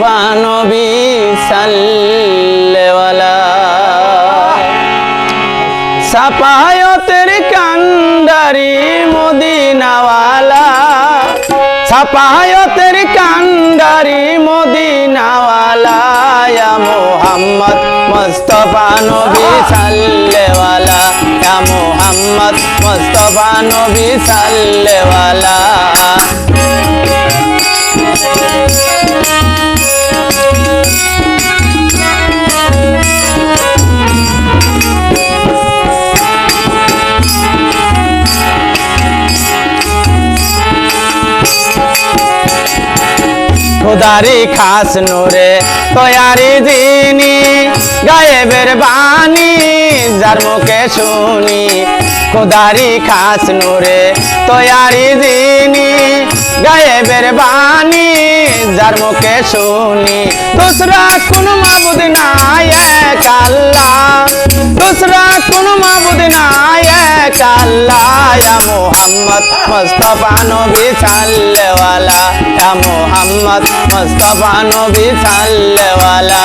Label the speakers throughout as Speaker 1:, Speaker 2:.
Speaker 1: নবী সাল্লেওয়ালা সাপায়তের কান্ডারি মদিনাওয়ালা সাপায়তের কান্ডারি মদিনাওয়ালা ইয়া মুহাম্মদ মুস্তাফা নবী সাল্লেওয়ালা ইয়া মুহাম্মদ মুস্তাফা নবী সাল্লেওয়ালা खुदारी खास नूरे तैयारी दीनी गायबेर बानी जार मुखे शुनी खुदारी खास नूरे तैयारी दीनी गायबेर बानी जार मुखे शुनी दूसरा कुन माबुद नाय एक अल्लाह दूसरा कुन माबुद नाय एक अल्लाह या मुहम्मद मुस्तफा नबी सल्लेवाला या मुहम्मद मुस्तफा नबी सल्लेवाला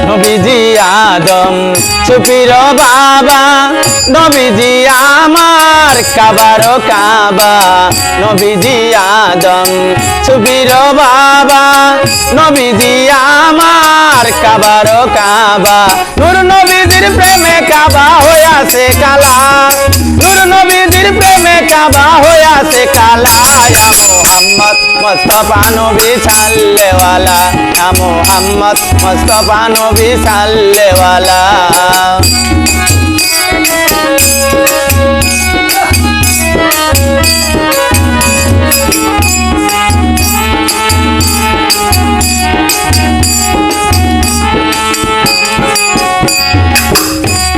Speaker 1: নবীজি আদম সুপির বাবা নবীজি আমার কাবারো কাবা নবীজি আদম সুপির বাবা নবীজি আমার কাবারো কাবা নূর নবীজির প্রেমে কাবা হইয়াছে কালা নূর নবীজির প্রেমে কাবা হইয়াছে কালা ইয়া মুহাম্মদ মুস্তাফা নবী সাল্লেওয়ালা ইয়া মুহাম্মদ মুস্তাফা নবী সাল্লেওয়ালা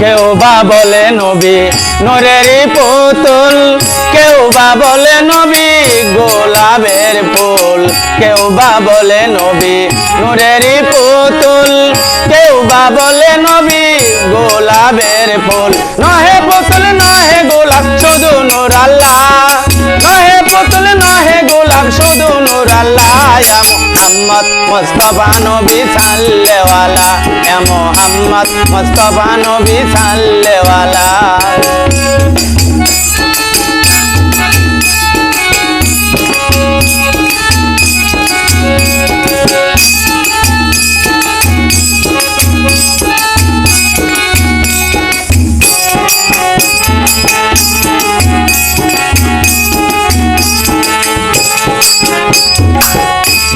Speaker 1: কেউ বা বলে নবী নূরেরই পুতুল কেউ বা বলে নবী গোলাপের ফুল কেউ বা বলে নবী নূরেরই পুতুল কেউ বা বলে নবী গোলাপের ফুল নহে পুতুল নহে গোলাপ শুধু নূর আল্লাহ নহে পুতুল নহে গোলাপ শুধু নূর আল্লাহ ইয়া মুহাম্মদ মুস্তাফা নবী সাল্লেওয়ালা ইয়া মুহাম্মদ মুস্তাফা নবী সাল্লেওয়ালা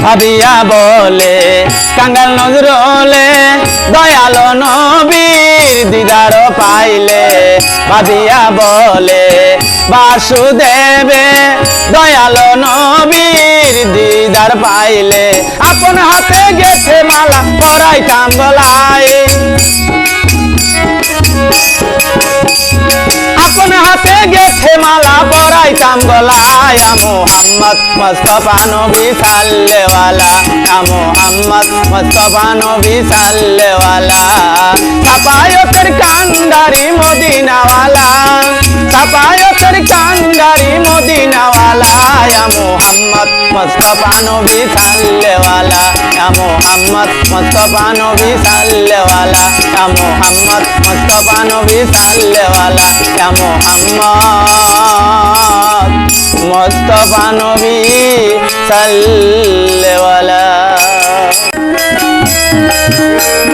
Speaker 1: ভাবিয়া বলে কাঙ্গাল নজরুলে দয়ালো নবীর দিদার পাইলে ভাবিয়া বলে বাসুদেবে দয়ালো নবীর দিদার পাইলে আপন হাতে গেছে মালা পরাইতাম গলায় আপন হাতে গেছে মালা পরাইতাম গলায় ইয়া মুহাম্মদ মুস্তাফা নবী সাল্লেওয়ালা ইয়া মুহাম্মদ মুস্তাফা নবী সাল্লেওয়ালা সাপায়তের কান্ডারি মদিনাওয়ালা সাপায়তের কান্ডারি মদিনাওয়ালা ইয়া মুহাম্মদ মুস্তাফা নবী সাল্লেওয়ালা ইয়া মুহাম্মদ মুস্তাফা নবী সাল্লেওয়ালা ইয়া মুহাম্মদ মুস্তাফা নবী সাল্লেওয়ালা ইয়া মুহাম্মদ মুস্তাফা নবী সাল্লেওয়ালা।